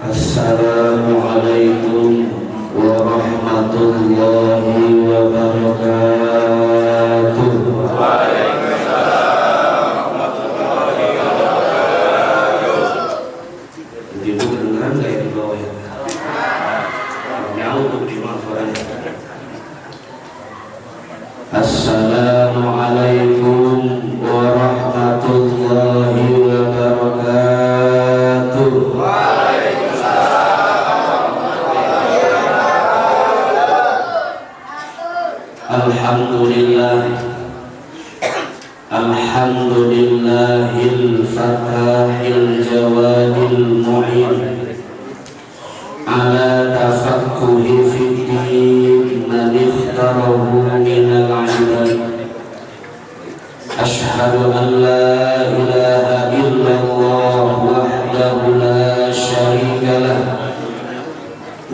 Assalamualaikum warahmatullahi wabarakatuh. Waalaikumsalam warahmatullahi wabarakatuh. Ibu kedengeran nggak ya di bawah ya? Nyauh di bawah suaranya. Assalamualaikum warahmatullahi wabarakatuh. Alhamdulillahil fatahil jawadil mu'in ala tafaqquhi fiddin man ikhtarahu minal ibad. Ashhadu an la ilaha illallah wahdahu la syarika lah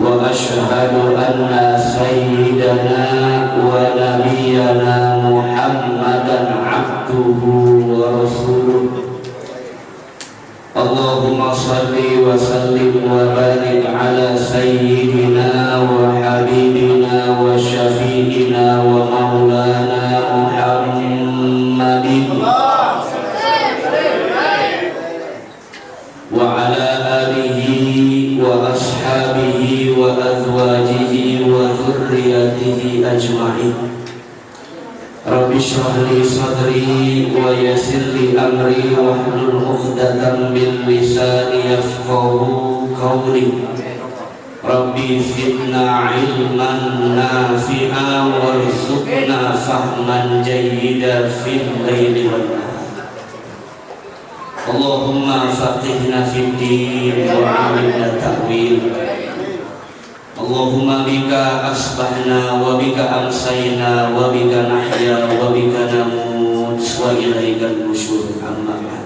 wa ashhadu anna sayyidana wa nabiyyana Muhammadan abduhu wa rasuluh. Allahumma salli wa sallim wa barik ala sayyidina wa habibina wa syafi'ina wa maulana Muhammadin wa ala alihi wa ashabihi wa azwajihi wa dhurriyyatihi ajma'in. Rabbi shrah li sadri wa yassir li amri wahlul 'uqdatam min lisani yafqahu qawli. Rabbi zidna ilman nafi'a warzuqna fahman jayyidan fil laili wan nahar. Allahumma faqihna fid din wa 'allimna ta'wil. Allahumma bika asbahna wa bika amsayna wa bika nahya wa bika namut wa ilaikal nusyur. Amma ba'd.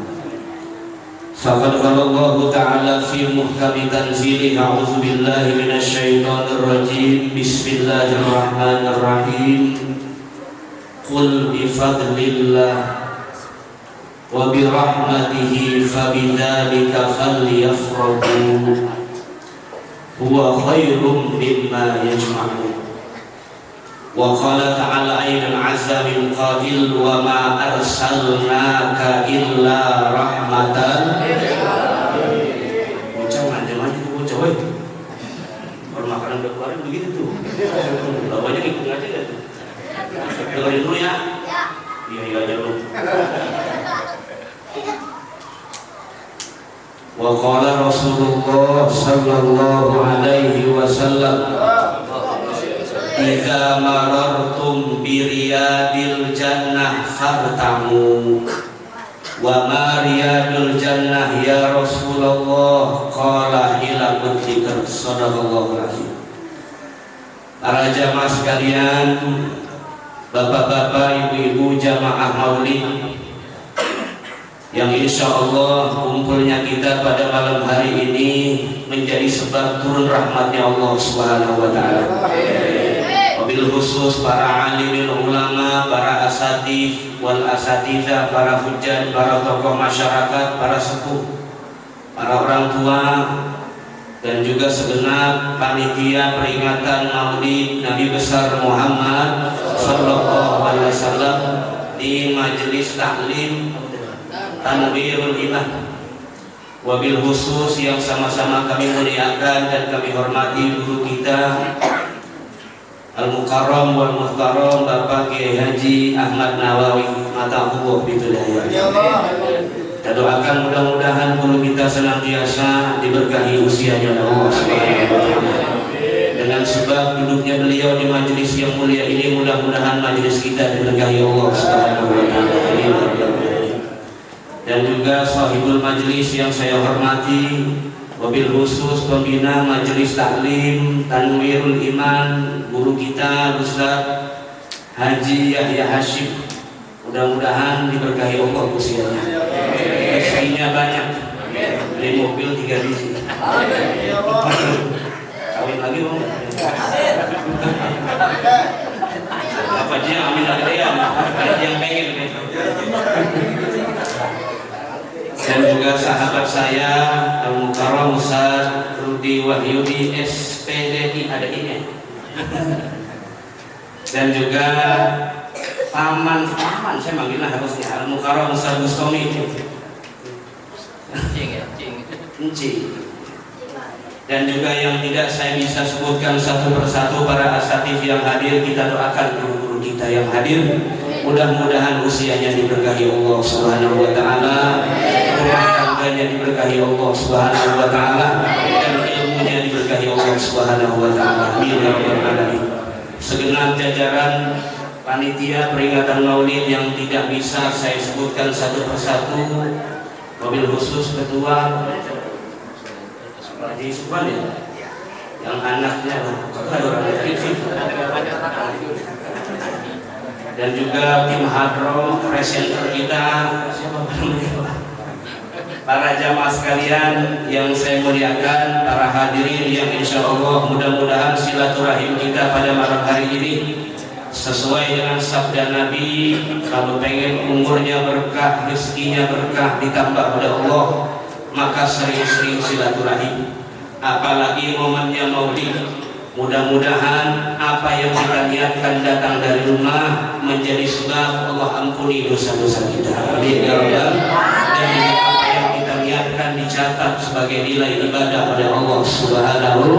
Faqad qala Allah ta'ala fi muhkami tanzilih, a'udzu billahi minasy syaithanir rajim. Bismillahirrahmanirrahim. Qul bi fadlillah wa bi rahmatihi fabidzalika falyafrahu huwa khairum mimma yajma'un. Wa qala ta'ala aidan 'azza min qail wa ma arsalnaka illa rahmatan lil alamin. Bocah macam-macam tuh bocah we. Kalau makanan udah keluarin begitu tuh. Bawanya ngikut aja enggak tuh. Dengerin dulu ya. Iya aja lu. Wa qala Rasulullah sallallahu alaihi wasallam, idza marartum bi riyadil jannah fartamu. Wa ma riyadul jannah ya Rasulullah? Qala hilaqut dzikr. Shadaqallahul azim. Para jamaah sekalian, bapak-bapak, ibu-ibu jamaah maulid yang insya Allah kumpulnya kita pada malam hari ini menjadi sebab turun rahmatnya Allah Subhanahu wa ta'ala. Wabil khusus para alimin ulama, para asatidz wal asatidzah, para hujjah, para tokoh masyarakat, para sepuh, para orang tua, dan juga segenap panitia peringatan Maulid Nabi besar Muhammad sallallahu alaihi wasallam di majelis taklim Tanwirul Iman. Wabil khusus yang sama-sama kami muliakan dan kami hormati guru kita Al-Mukarram wal Muhtaram Bapak Kiai Haji Ahmad Nawawi matahullah bidulaya. Kita doakan mudah-mudahan guru kita senantiasa diberkahi usianya Allah Subhanahu wa ta'ala. Dengan sebab duduknya beliau di majelis yang mulia ini, mudah-mudahan majelis kita diberkahi Allah Subhanahu wa ta'ala. Dan juga sahibul majlis yang saya hormati, wabil khusus pembina majelis taklim Tanwirul Iman, guru kita Ustaz Haji Yahya Hashim. Mudah-mudahan diberkahi Allah usianya. Rezekinya banyak. Beli mobil 3 biji. Kawin lagi mau nggak? Apa aja amin lagi ya? Yang pengen. Dan juga sahabat saya Al-Mukarram Ustaz Rudi Wahyudi SPDI, ada ini. Dan juga paman saya manggilnya harusnya Al-Mukarram Ustaz Bustami Encing. Dan juga yang tidak saya bisa sebutkan satu persatu para asatidz yang hadir, kita doakan guru-guru kita yang hadir, mudah-mudahan usianya diberkahi Allah Subhanahu wa taala, rumah tangganya diberkahi Allah Subhanahu wa taala, dan ilmunya diberkahi Allah Subhanahu wa taala. Amin ya rabbal alamin. Segenap jajaran panitia peringatan Maulid yang tidak bisa saya sebutkan satu persatu, mobil khusus ketua Haji Subhan ya, yang anaknya dan juga tim hadro presenter kita, para jamaah sekalian yang saya muliakan, para hadirin yang insya Allah mudah-mudahan silaturahim kita pada malam hari ini sesuai dengan sabda Nabi, kalau pengen umurnya berkah, rezekinya berkah, ditambah oleh Allah, maka sering-sering silaturahim. Apalagi momennya Maulid, mudah-mudahan apa yang kita niatkan datang dari rumah menjadi sebab Allah ampuni dosa-dosa kita. Amin ya rabbal. Dan juga apa yang kita niatkan dicatat sebagai nilai ibadah oleh Allah Subhanahu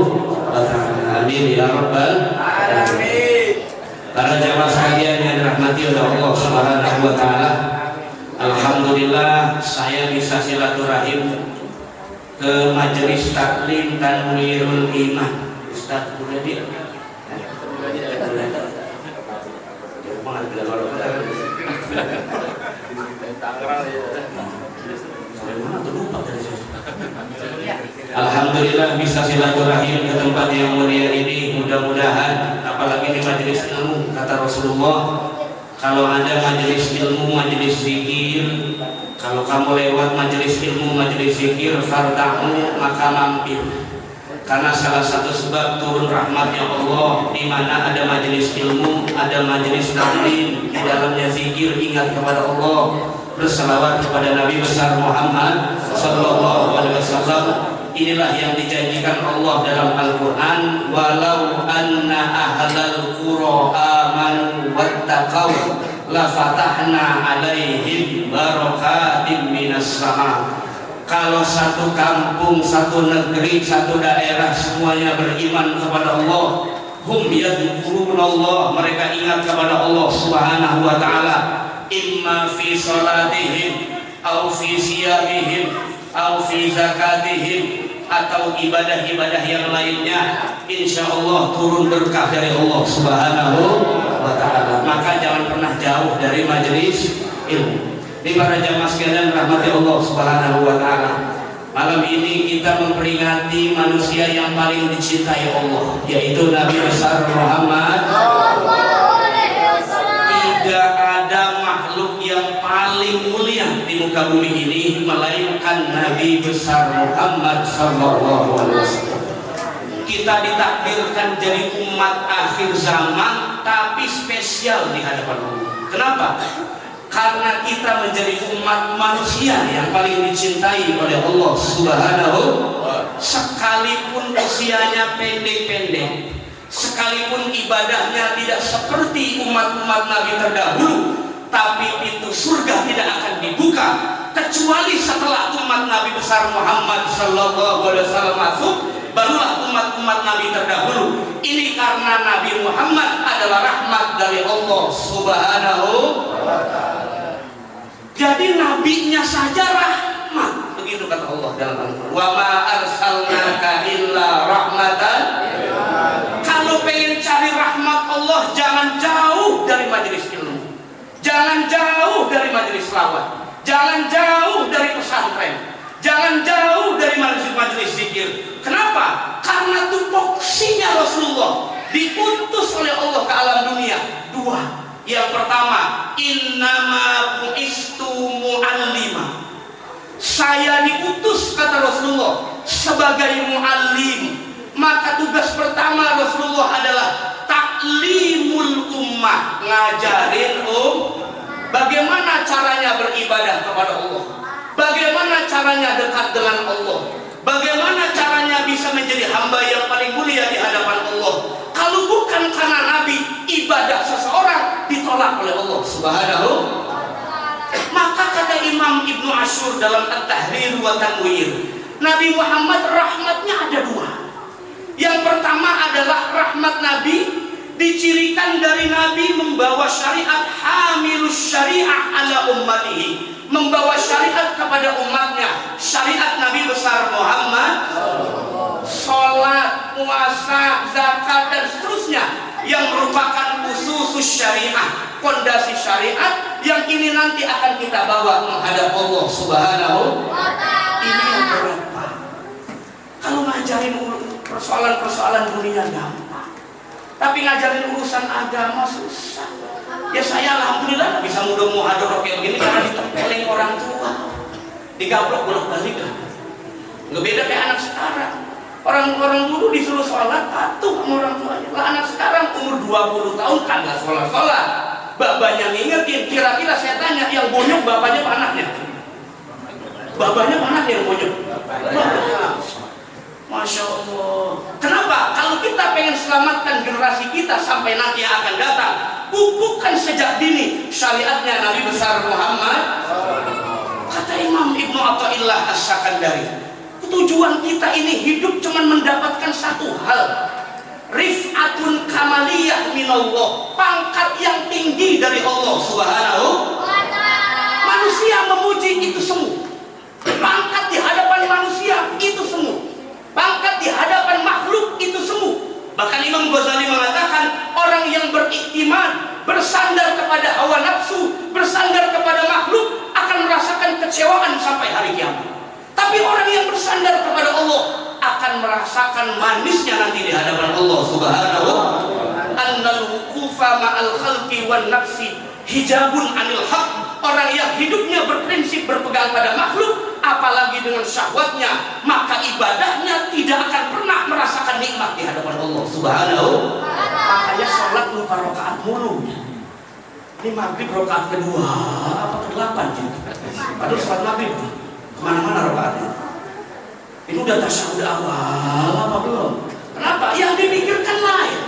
wa taala. Amin ya rabbal alamin. Para jamaah sekalian yang dirahmati oleh Allah Subhanahu wa taala, alhamdulillah saya bisa silaturahim ke majelis taklim Tanwirul Iman. Ustaz Muladi alhamdulillah bisa silaturahim ke tempat yang mulia ini. Mudah-mudahan apalagi di majelis ilmu, kata Rasulullah, kalau ada majelis ilmu, majelis zikir, kalau kamu lewat majelis ilmu, majelis zikir, fartamu, maka mampir. Karena salah satu sebab turun rahmatnya Allah di mana ada majelis ilmu, ada majelis taklim, di dalamnya zikir, ingat kepada Allah, berselawat kepada Nabi besar Muhammad sallallahu alaihi wasallam. Inilah yang dijanjikan Allah dalam Al-Qur'an, walau anna ahlal qura amanu wattaqau la fatahna alaihim barakatim minas sama. Kalau satu kampung, satu negeri, satu daerah semuanya beriman kepada Allah, hum yadhkurunallah, mereka ingat kepada Allah Subhanahu wa taala, imma fi salatihim au fi siyamihim au fi zakatihim, atau ibadah-ibadah yang lainnya, insya Allah turun berkah dari Allah Subhanahu wa taala. Maka jangan pernah jauh dari majelis ilmu. Ini para jamaah sekalian rahmati Allah Subhanahu wa taala. Malam ini kita memperingati manusia yang paling dicintai Allah, yaitu Nabi besar Muhammad. Tidak ada makhluk yang paling mulia di muka bumi ini melainkan Nabi besar Muhammad sallallahu alaihi wasallam. Kita ditakdirkan jadi umat akhir zaman, tapi spesial di hadapan Allah. Kenapa? Karena kita menjadi umat manusia yang paling dicintai oleh Allah Subhanahu. Sekalipun usianya pendek-pendek, sekalipun ibadahnya tidak seperti umat-umat Nabi terdahulu, tapi pintu surga tidak akan dibuka kecuali setelah umat Nabi besar Muhammad sallallahu alaihi wasallam masuk, barulah umat-umat Nabi terdahulu. Ini karena Nabi Muhammad adalah rahmat dari Allah Subhanahu wa taala. Jadi nabinya saja rahmat, begitu kata Allah dalam Al-Qur'an. Wa ma arsalnaka illa rahmatan. Kalau pengen cari rahmat Allah, jangan jauh dari majelis ilmu, jangan jauh dari majelis selawat, jangan jauh dari pesantren, jangan jauh dari majelis zikir. Kenapa? Karena tupoksinya Rasulullah diutus oleh Allah ke alam dunia dua. Yang pertama, innama bu'istu mu'allima. Saya diutus, kata Rasulullah, sebagai mu'allim. Maka tugas pertama Rasulullah adalah taklimul ummah, ngajarin bagaimana caranya beribadah kepada Allah, bagaimana caranya dekat dengan Allah, bagaimana caranya bisa menjadi hamba yang paling mulia di hadapan Allah. Kalau bukan karena Nabi, ibadah seseorang ditolak oleh Allah Subhanahu. Maka kata Imam Ibnu Ashur dalam At-Tahrir wa Tanwir, Nabi Muhammad rahmatnya ada dua. Yang pertama adalah rahmat Nabi dicirikan dari Nabi membawa syariat, hamilus syariah ala ummatihi, membawa syariat kepada umatnya. Syariat Nabi besar Muhammad, sholat, puasa, zakat dan seterusnya, yang merupakan usus syariah, fondasi syariat yang ini nanti akan kita bawa menghadap Allah Subhanahu. Ini yang berat, Pak. Kalau ngajarin persoalan-persoalan dunia gampang, tapi ngajarin urusan agama susah. Ya saya alhamdulillah bisa mudah muhadharah kayak begini karena ditempelin orang tua, digablok bolak-balik. Nggak beda kayak anak sekarang. Orang-orang dulu disuruh sholat patuh sama orang tuanya. Lah anak sekarang umur 20 tahun kagak sholat. Babanya ngingetin, kira-kira saya tanya yang bonyok bapaknya apa anaknya? Bapaknya apa anaknya yang bonyok? Masya Allah. Kenapa? Kalau kita pengen selamatkan generasi kita sampai nanti yang akan datang, pupukkan sejak dini syariatnya Nabi besar Muhammad. Kata Imam Ibnu Athaillah As-Sakandari, tujuan kita ini hidup cuma mendapatkan satu hal, rif'atun kamaliyah minallah, pangkat yang tinggi dari Allah Subhanahu. Manusia memuji itu semu, pangkat di hadapan manusia itu semu, pangkat di hadapan makhluk itu semu. Bahkan Imam Ghazali mengatakan orang yang beriktiman, bersandar kepada hawa nafsu, bersandar kepada makhluk akan merasakan kecewaan sampai hari kiamat. Tapi orang yang bersandar kepada Allah akan merasakan manisnya nanti di hadapan Allah Subhanahu. Annal wuqufa ma'al khalqi wan nafsi hijabun anil haq. Orang yang hidupnya berprinsip berpegang pada makhluk, apalagi dengan syahwatnya, maka ibadahnya tidak akan pernah merasakan nikmat di hadapan Allah Subhanahu. Makanya sholat lupa rakaat mulu. Ini maghrib rakaat kedua apa ke-8 gitu. Padahal sholat maghrib kemana-mana rokaatnya. Ini udah tasyahud awal apa belum? Kenapa? Yang dipikirkan lain,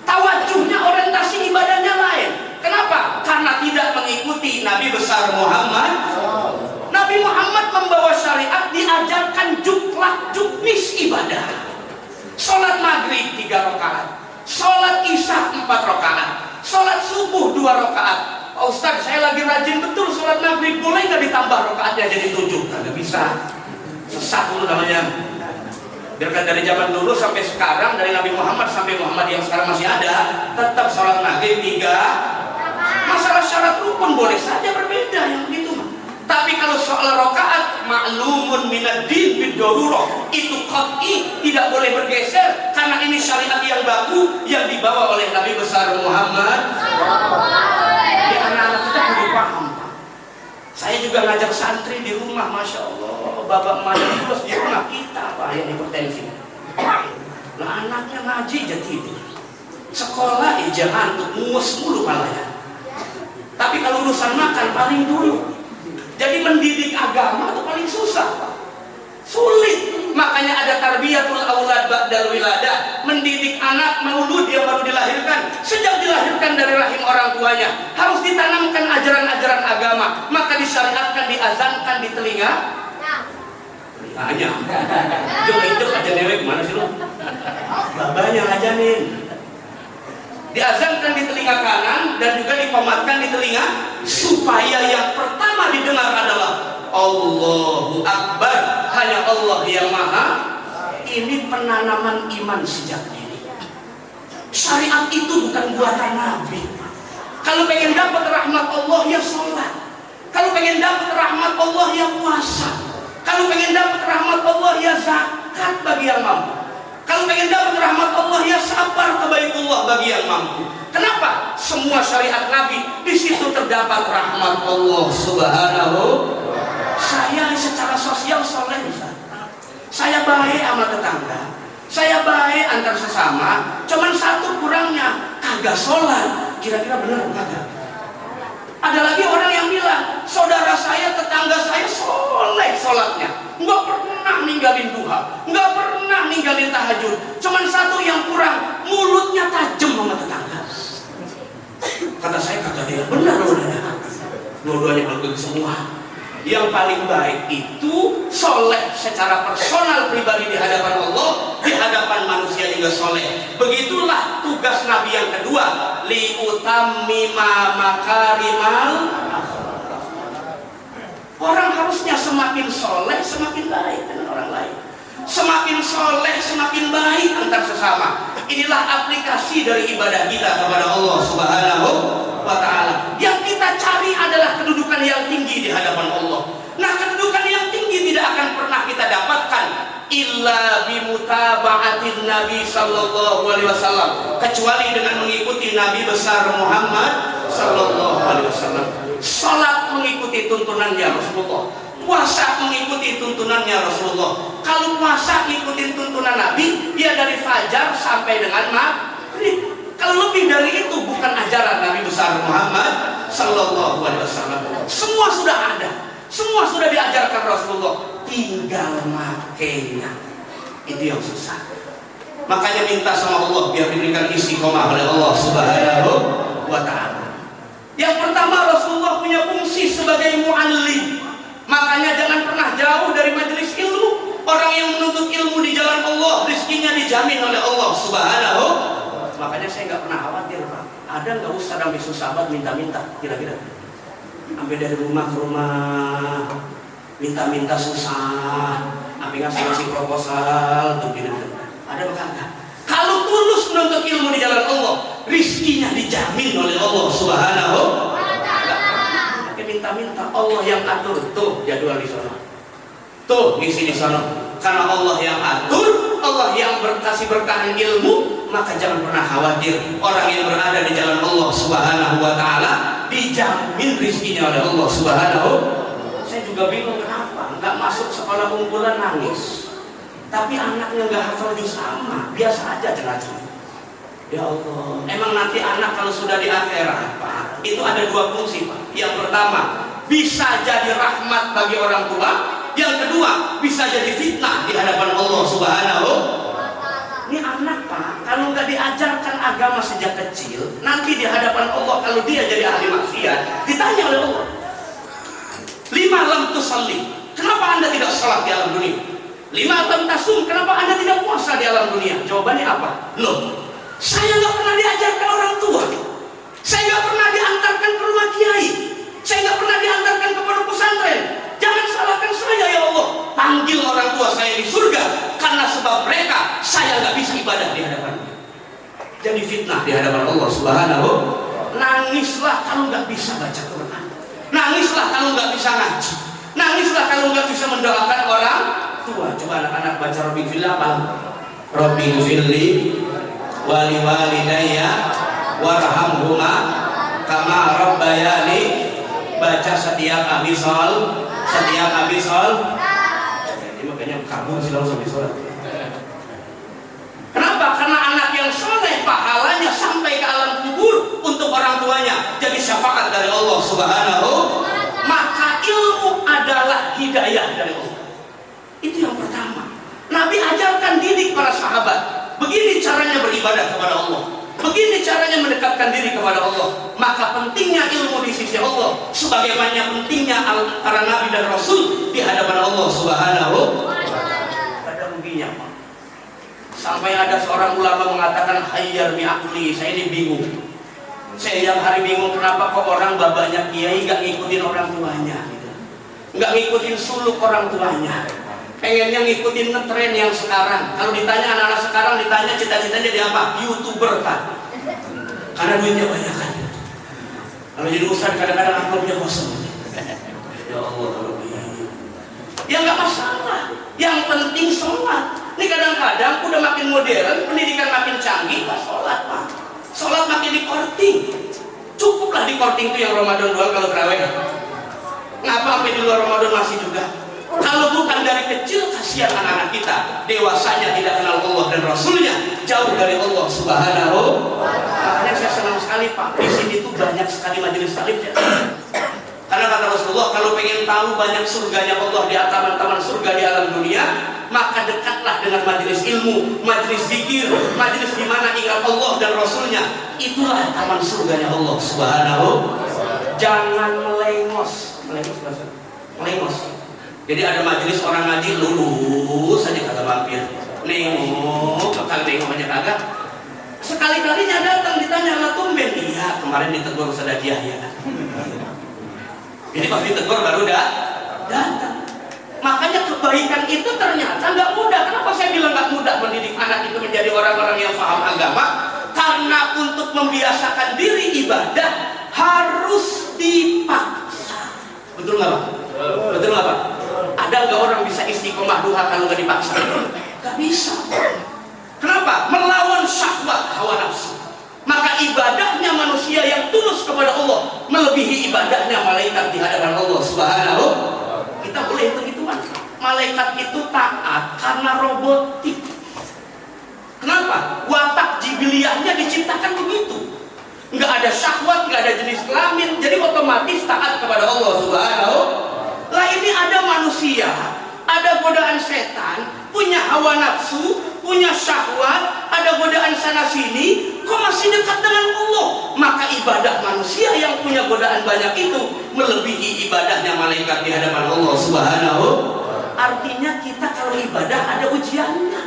tawajuhnya, orientasi ibadahnya lain. Kenapa? Karena tidak mengikuti Nabi besar Muhammad. Nabi Muhammad membawa syariat, diajarkan juklak juknis ibadah. Sholat maghrib 3 rakaat, sholat isya 4 rakaat, sholat subuh 2 rakaat. Pak Ustadz, saya lagi rajin betul sholat maghrib, boleh nggak ditambah rakaatnya jadi 7? Nggak bisa, sesat dulu namanya. Biarkan dari zaman dulu sampai sekarang, dari Nabi Muhammad sampai Muhammad yang sekarang masih ada, tetap sholat maghrib 3. Masalah syarat rukun boleh saja berbeda yang begitu. Tapi kalau soal rakaat, ma'lumun minad din bid-darurah, itu qat'i, tidak boleh bergeser karena ini syariat yang baku yang dibawa oleh Nabi besar Muhammad. Anak-anak kita perlu paham. Saya juga ngajak santri di rumah, masya Allah, bapak emaknya terus di rumah kita, Pak, yang hipertensi. Nah anaknya ngaji jadi sekolah jangan untuk muus mulu palanya. Tapi kalau urusan makan paling dulu. Jadi mendidik agama itu paling susah, Pak. Sulit. Makanya ada tarbiyatul aulad ba'dal wiladah, mendidik anak maulud yang baru dilahirkan, sejak dilahirkan dari rahim orang tuanya harus ditanamkan ajaran-ajaran agama. Maka disyariatkan, diazankan di telinga. Telinganya. Jom aja dewek mana sih lo? Babanya ngajanin. Diazankan di telinga kanan dan juga dipomatkan di telinga, supaya yang pertama didengar adalah Allahu Akbar, hanya Allah yang maha. Ini penanaman iman sejak dini. Syariat itu bukan buatan Nabi. Kalau pengen dapat rahmat Allah ya sholat, kalau pengen dapat rahmat Allah ya puasa, kalau pengen dapat rahmat Allah ya zakat bagi yang mampu, kalau pengen dapat rahmat Allah ya sabar kebaitullah bagi yang mampu. Kenapa? Semua syariat Nabi di situ terdapat rahmat Allah Subhanahu. Saya secara sosial soleh, saya baik sama tetangga, saya baik antar sesama. Cuman satu kurangnya, kagak sholat. Kira-kira benar kagak? Ada lagi orang yang bilang, saudara saya, tetangga saya soleh sholatnya, nggak pernah ninggalin duha, nggak pernah pernah ninggalin tahajud. Cuman satu yang kurang, mulutnya tajam sama tetangga. Kata saya, kata dia, benar loh. Dua-duanya bagus semua. Yang paling baik itu soleh secara personal pribadi di hadapan Allah, di hadapan manusia juga soleh. Begitulah tugas Nabi yang kedua, liutammima makarimal. Orang harusnya semakin soleh semakin baik dengan orang lain, semakin soleh semakin baik antar sesama. Inilah aplikasi dari ibadah kita kepada Allah Subhanahu wa ta'ala. Yang kita cari adalah kedudukan yang tinggi di hadapan Allah. Nah, kedudukan yang tinggi tidak akan pernah kita dapatkan illa bimutaba'atin Nabi sallallahu alaihi wasallam, kecuali dengan mengikuti Nabi besar Muhammad sallallahu alaihi wasallam. Salat mengikuti tuntunannya Rasulullah, puasa mengikuti tuntunannya Rasulullah. Kalau puasa ngikutin tuntunan Nabi, dia dari fajar sampai dengan maghrib. Kalau lebih dari itu bukan ajaran Nabi besar Muhammad sallallahu alaihi wasallam. Semua sudah ada, semua sudah diajarkan Rasulullah, tinggal makainya. Itu yang susah. Makanya minta sama Allah biar diberikan istiqomah oleh Allah Subhanahu wa ta'ala. Yang pertama, Rasulullah punya fungsi sebagai muallim. Makanya jangan pernah jauh dari majelis ilmu. Orang yang menuntut ilmu di jalan Allah, rizkinya dijamin oleh Allah Subhanahu. Makanya saya nggak pernah khawatir, Pak. Ada nggak ustaz sampai susah banget minta-minta, kira-kira? Sampai dari rumah ke rumah, minta-minta susah, sampai ngasih proposal, tuh gitu. Ada apa enggak? Kalau tulus menuntut ilmu di jalan Allah, rizkinya dijamin oleh Allah Subhanahu wa ta'ala. Minta-minta, Allah yang atur. Tuh jadwal di sana, tuh ngisi di sana. Karena Allah yang atur, Allah yang berkasih berkahan ilmu, maka jangan pernah khawatir. Orang yang berada di jalan Allah Subhanahu wa ta'ala dijamin rizkinya oleh Allah Subhanahu. Saya juga bingung kenapa nggak masuk sekolah unggulan nangis, tapi anaknya nggak hafal juz amma, biasa aja jelajah. Ya Allah, emang nanti anak kalau sudah di akhirat, Pak, itu ada dua fungsi, Pak. Yang pertama, bisa jadi rahmat bagi orang tua. Yang kedua, bisa jadi fitnah di hadapan Allah Subhanahu. Ini anak, Pak, kalau nggak diajarkan agama sejak kecil, nanti di hadapan Allah kalau dia jadi ahli maksiat, ditanya oleh Allah, 5 lam tusalli, kenapa Anda tidak salat di alam dunia? 5 lam tasum, kenapa Anda tidak puasa di alam dunia? Jawabannya apa? Loh, saya nggak pernah diajarkan orang tua, saya nggak pernah diantarkan ke rumah kiai, saya nggak pernah diantarkan ke pondok pesantren. Jangan salahkan saya ya Allah. Panggil orang tua saya di surga, karena sebab mereka saya nggak bisa ibadah di hadapannya. Jadi fitnah di hadapan Allah Subhanahu. Nangislah kalau nggak bisa baca Quran, nangislah kalau nggak bisa ngaji, nangislah kalau nggak bisa mendoakan orang tua. Coba anak-anak baca Rabbi fil apa? Rabbi filli wali walidayya warhamhuma kama rabbayani. Baca setiap habis sholat, setiap habis sholat. Ini makanya kabur sih langsung habis sholat. Kenapa? Karena anak yang soleh pahalanya sampai ke alam kubur untuk orang tuanya, jadi syafaat dari Allah Subhanahu. Maka ilmu adalah hidayah dari Allah. Itu yang pertama. Nabi ajarkan didik para sahabat, begini caranya beribadah kepada Allah, begini caranya mendekatkan diri kepada Allah. Maka pentingnya ilmu di sisi Allah, sebagaimana pentingnya para nabi dan rasul di hadapan Allah Subhanahu. Ada ruginya, Pak. Sampai ada seorang ulama mengatakan, hayyar mi'akli, saya ini bingung. Saya yang hari bingung kenapa kok orang babanya kiai gak ngikutin orang tuanya, gitu. Gak ngikutin suluk orang tuanya. Pengennya ngikutin ngetren yang sekarang. Kalau ditanya anak-anak sekarang, ditanya cita-citanya jadi apa? YouTuber, Pak. Karena duitnya banyak kan. Kalau jadi ustaz kadang-kadang amplopnya kosong. Ya Allah, ya nggak masalah. Yang penting sholat. Ini kadang-kadang udah makin modern, pendidikan makin canggih, Pak, sholat, Pak. Sholat makin di korting. Cukuplah di korting itu yang Ramadan doang kalau terawih. Ngapa sampai di luar Ramadan masih juga? Kalau bukan dari kecil, kasihan anak-anak kita, dewasanya tidak kenal Allah dan Rasulnya, jauh dari Allah Subhanahu. Makanya saya senang sekali, Pak, di sini tuh banyak sekali majelis taklim. Karena kata Rasulullah, kalau pengen tahu banyak surganya Allah di taman-taman surga di alam dunia, maka dekatlah dengan majelis ilmu, majelis zikir, majelis di mana ingat Allah dan Rasulnya. Itulah taman surganya Allah Subhanahu. Jangan melengos. Melengos. Jadi ada majelis orang ngaji lulus saja kata mampir. Nengok, bakal nengok aja kagak. Sekali-kalinya datang ditanya lah tumben. Iya, kemarin ditegur Ustaz Yahya. Jadi pas ditegur baru datang. Makanya kebaikan itu ternyata nggak mudah. Kenapa saya bilang nggak mudah mendidik anak itu menjadi orang-orang yang paham agama? Karena untuk membiasakan diri ibadah harus dipaksa. Betul nggak Pak? Betul nggak Pak? Ada nggak orang bisa istiqomah duha kalau nggak dipaksa? Nggak bisa. Kenapa? Melawan syahwat hawa nafsu. Maka ibadahnya manusia yang tulus kepada Allah melebihi ibadahnya malaikat di hadapan Allah Subhanahu. Kita boleh hitung-hitungan. Malaikat itu taat karena robotik. Kenapa? Watak jibiliahnya diciptakan begitu. Nggak ada syahwat, nggak ada jenis kelamin, jadi otomatis taat kepada Allah Subhanahu. Lah ini ada manusia, ada godaan setan, punya hawa nafsu, punya syahwat, ada godaan sana sini, kok masih dekat dengan Allah? Maka ibadah manusia yang punya godaan banyak itu melebihi ibadahnya malaikat di hadapan Allah Subhanahu. Artinya kita kalau ibadah ada ujiannya,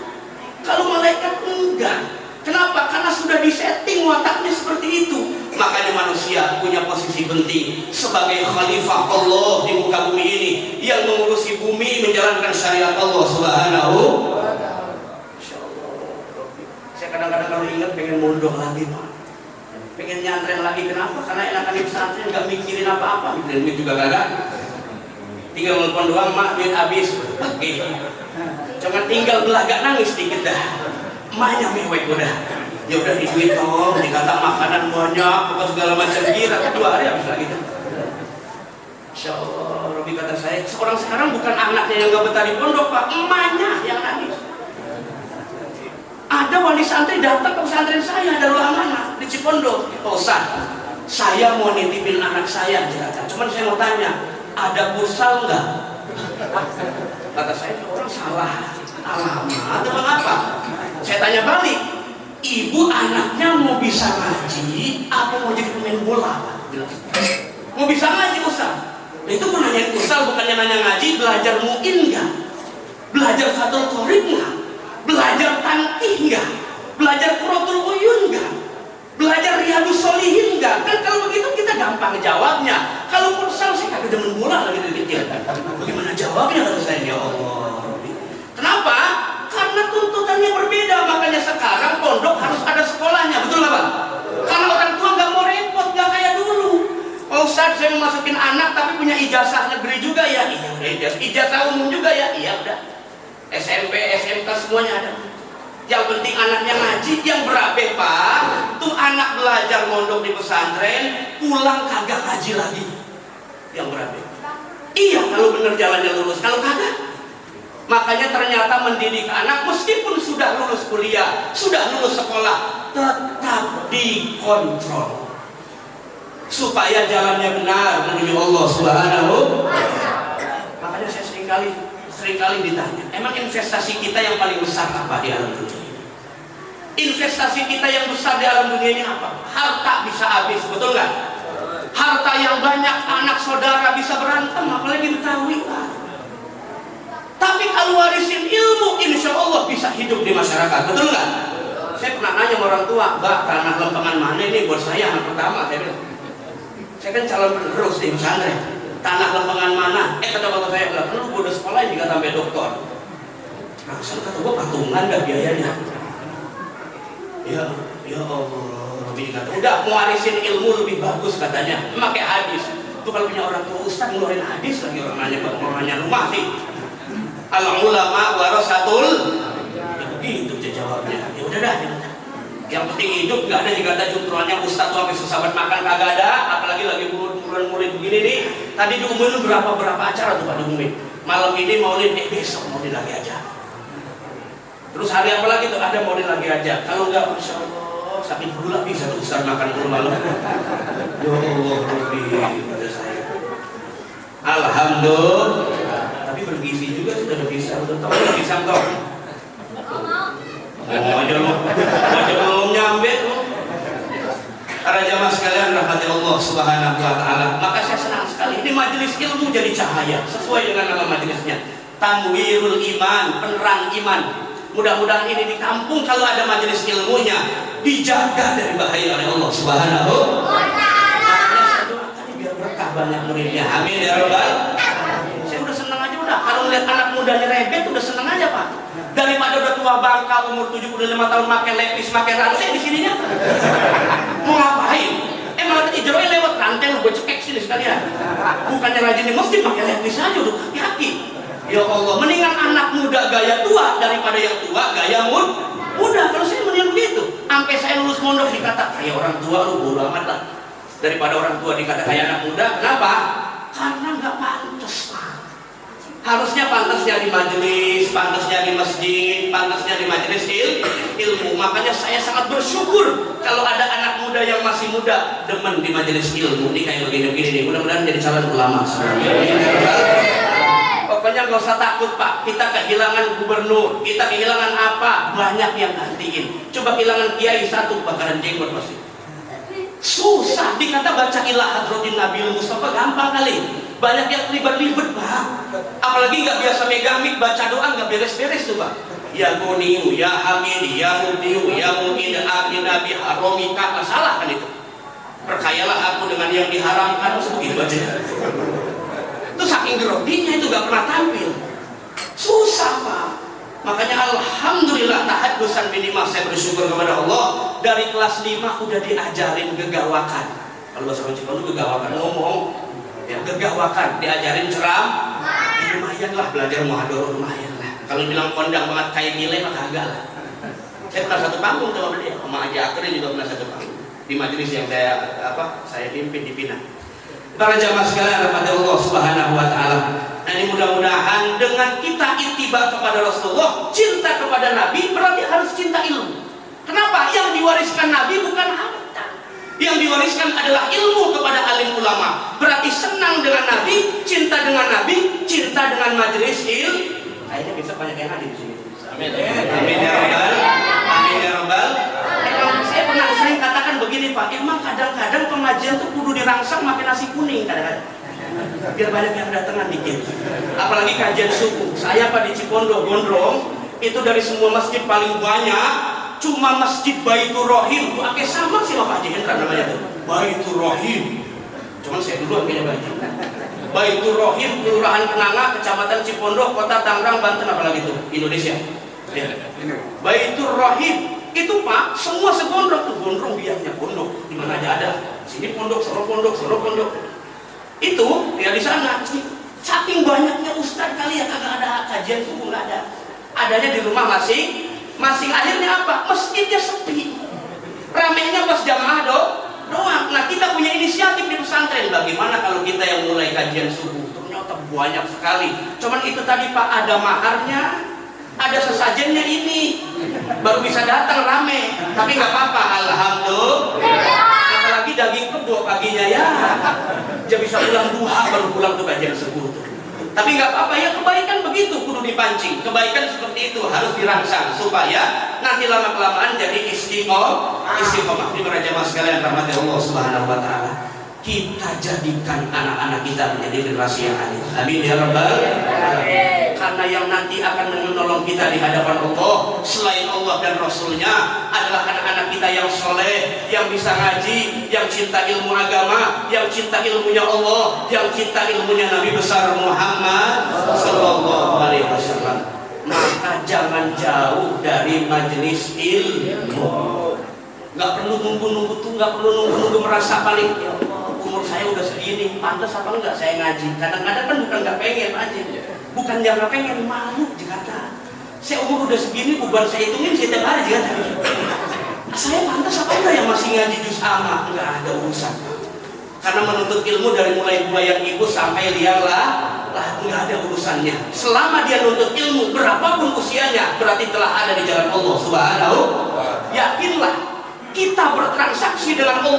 kalau malaikat enggak. Kenapa? Karena sudah disetting wataknya seperti itu. Makanya manusia punya posisi penting sebagai khalifah Allah di muka bumi ini, yang mengurusi bumi, menjalankan syariat Allah Subhanahu. Saya kadang-kadang kalau ingat pengen mondok lagi Pak, pengen nyantren lagi. Kenapa? Karena enakan di pesantren nggak mikirin apa-apa, mikirin duit juga kagak. Tinggal nelfon doang, mak duit habis, pergi. Cuma tinggal belagak nangis dikit dah. Emaknya mewek udah. Ya udah di duit dong, dikata makanan banyak, apa segala macam kira. 2 hari habis lagi. Insya Allah, Robi kata saya, seorang sekarang bukan anaknya yang gak betah di pondok Pak, emaknya yang nangis. Ada wali santri datang ke pesantren saya, Darul Amanah di Cipondo. Pak Ustaz, saya mau nitipin anak saya, cuman saya mau tanya, ada futsal nggak? Kata saya, orang salah alamat atau apa? Saya tanya balik, ibu anaknya mau bisa ngaji apa mau jadi pemain bola? Mau bisa ngaji Ustaz. Nah, itu penanya Ustaz, bukannya nanya ngaji, belajar mu'in nggak? Belajar fatul qorib nggak? Belajar tantih nggak? Belajar quratul uyun nggak? Belajar riyadus sholihin nggak? Kan kalau begitu kita gampang jawabnya. Kalau futsal saya kagak demen bola lagi dari kecil. Bagaimana jawabnya kata saya? Ya Allah. Kenapa? Karena tuntutannya berbeda. Makanya sekarang pondok harus ada sekolahnya, betul nggak Pak? Karena orang tua nggak mau repot, nggak kayak dulu. Pak Ustadz, saya mau masukin anak tapi punya ijazah negeri juga ya? Iya udah. Ijazah umum juga ya? Iya udah. SMP, SMK semuanya ada. Yang penting anaknya ngaji. Yang berabe Pak, tuh anak belajar mondok di pesantren, pulang kagak ngaji lagi. Yang berabe. Iya kalau bener jalannya lulus, kalau kagak. Makanya ternyata mendidik anak meskipun sudah lulus kuliah, sudah lulus sekolah, tetap dikontrol supaya jalannya benar menuju Allah Subhanahu. Makanya saya seringkali ditanya, emang investasi kita yang paling besar apa di alam dunia ini? Investasi kita yang besar di alam dunia ini apa? Harta bisa habis, betul nggak? Harta yang banyak, anak saudara bisa berantem, apalagi Betawi Pak. Tapi kalau warisin ilmu, insya Allah bisa hidup di masyarakat, betul nggak? Saya pernah nanya sama orang tua, Mbak, tanah lempengan mana ini buat saya anak pertama? Saya bilang, saya kan calon penerus di pesantren. Tanah lempengan mana? Kata bapak saya, nggak perlu, gue udah sekolah juga sampai doktor. Nah, saya kata gue patungan dah biayanya. Ya Allah, Robi kata, udah warisin ilmu lebih bagus katanya, pakai hadis. Tuh kalau punya orang tua Ustaz ngeluarin hadis lagi, orang nanya rumah sih. Al ulama warasatul. Begitu jawabnya. Ya udah dah. Yang penting hidup nggak ada jika ada jutruannya Ustaz tuh habis sahabat makan kagak ada, apalagi lagi bulan murid begini nih. Tadi diumumin berapa acara tuh Pak diumumin. Malam ini maulid, besok maulid lagi aja. Terus hari apa lagi tuh ada maulid lagi aja. Kalau enggak Masya Allah sakit gula bisa tuh Ustaz makan dulu malam. Ya Allah Rabbi pada saya. Alhamdulillah. Tapi bergizi juga sudah bisa, udah tahu bergizi toh. Subhanahu wa taala. Maka saya senang sekali ini majelis ilmu jadi cahaya sesuai dengan nama majelisnya. Tanwirul Iman, penerang iman. Mudah-mudahan ini di kampung kalau ada majelis ilmunya dijaga dari bahaya oleh Allah Subhanahu wa taala. Saya doakan biar berkah banyak muridnya. Amin ya rabbal alamin. Saya udah senang aja udah kalau melihat anak mudanya rebet udah senang aja Pak. Daripada udah tua bangka umur 75 tahun makan lepis, makan rantai di sininya. Mau ngapain? Malah tadi jeroy lewat rantai gue cekek sini sekalian. Bukannya rajin di masjid pakai lepis aja udah kaki-kaki. Ya Allah, mendingan anak muda gaya tua daripada yang tua gaya muda. Kalau saya mendingan begitu. Sampai saya lulus mondok dikata kayak orang tua lu bodo amat lah. Daripada orang tua dikata kayak anak muda. Kenapa? Karena nggak pantas. Harusnya pantasnya di majelis, pantasnya di masjid, pantasnya di majelis ilmu. Makanya saya sangat bersyukur kalau ada anak muda yang masih muda demen di majelis ilmu. Ini kayak begini-begini nih. Mudah-mudahan jadi calon ulama. Pokoknya nggak usah takut Pak. Kita kehilangan gubernur, kita kehilangan apa? Banyak yang gantiin. Coba kehilangan kiai satu bakaran jenggot pasti. Susah. Dikata baca ilah hadrotin Nabi Mustafa gampang kali. Banyak yang ribet-ribet Pak. Apalagi nggak biasa megang mic baca doa nggak beres-beres tuh Pak. Ya Goniu, ya Hamid, ya Mutiu, ya Mu'id, Amin, Nabi, Haromika, masalah kan itu. Percayalah aku dengan yang diharamkan, begitu aja. Itu saking groginya itu nggak pernah tampil. Susah Pak. Makanya alhamdulillah tahaddusan minimal saya bersyukur kepada Allah dari kelas 5 udah diajarin gegawakan. Kalau bahasa Jawa itu gegawakan ngomong. Ya, gegawakan diajarin ceram ya, lumayan lah belajar muhadharah lumayan lah. Kalau bilang kondang banget kayak nilai mah kagak lah. Saya pernah satu panggung sama beliau, sama Haji Akri juga pernah satu panggung di majelis yang saya pimpin di Pinang. Para jamaah sekalian rahmat Allah Subhanahu wa taala. Nah, ini mudah-mudahan dengan kita ittiba kepada Rasulullah, cinta kepada Nabi berarti harus cinta ilmu. Kenapa? Yang diwariskan Nabi bukan harta. Yang diwariskan adalah ilmu kepada alim ulama. Berarti senang dengan Nabi, cinta dengan Nabi, cinta dengan majelis ilmu. Kayaknya besok banyak yang hadir di sini. Amin. Amin ya rabbal. Amin ya rabbal. Saya pernah sering katakan begini Pak. Emang kadang-kadang pengajian tuh kudu dirangsang makan nasi kuning kadang-kadang. Biar banyak yang datangan dikit. Apalagi kajian suku. Saya Pak di Cipondo Gondrong itu dari semua masjid paling banyak. Cuma Masjid Baitur Rohim itu akeh sama sih Pak Haji Hendra namanya tuh. Baitur Rohim. Cuman saya dulu punya baju. Baitur Rohim, Kelurahan Kenanga, Kecamatan Cipondo, Kota Tangerang, Banten, apalagi itu Indonesia. Ya. Baitur Rohim itu Pak, semua segondrong tuh gondrong biarnya pondok. Di mana aja ada. Sini pondok, sono pondok, sono pondok. Itu ya di sana. Saking banyaknya ustadz kali ya kagak ada kajian suku nggak ada. Adanya di rumah masing. Akhirnya apa? Masjidnya sepi. Ramenya pas jamaah doang. Nah kita punya inisiatif di pesantren. Bagaimana kalau kita yang mulai kajian subuh? Ternyata banyak sekali. Cuman itu tadi Pak ada maharnya, ada sesajennya ini. Baru bisa datang rame. Tapi nggak apa-apa. Alhamdulillah. Apalagi daging kebo paginya ya. Dia bisa pulang duha baru pulang tuh kajian subuh tuh. Tapi nggak apa-apa ya, kebaikan begitu kudu dipancing. Kebaikan seperti itu harus dirangsang supaya nanti lama-kelamaan jadi istiqomah. Di para jamaah sekalian rahmati Allah Subhanahu wa taala. Kita jadikan anak-anak kita menjadi generasi yang adil. Amin ya rabbal alamin. Karena yang nanti akan menolong kita di hadapan Allah selain Allah dan Rasulnya adalah anak-anak kita yang soleh, yang bisa ngaji, yang cinta ilmu agama, yang cinta ilmunya Allah, yang cinta ilmunya Nabi besar Muhammad Sallallahu Alaihi Wasallam. Maka jangan jauh dari majelis ilmu. Nggak perlu nunggu-nunggu tuh, nggak perlu nunggu-nunggu merasa paling ya Allah, umur saya udah segini, pantas apa enggak saya ngaji. Kadang-kadang kan bukan nggak pengen aja. Bukan yang nggak pengen, malu dikata saya umur udah segini, uban saya hitungin setiap hari dikata saya pantas apa enggak yang masih ngaji juz amma. Enggak ada urusan, karena menuntut ilmu dari mulai buaya ibu sampai liang lah enggak ada urusannya. Selama dia nuntut ilmu berapapun usianya berarti telah ada di jalan Allah Subhanahu. Yakinlah kita bertransaksi dengan Allah.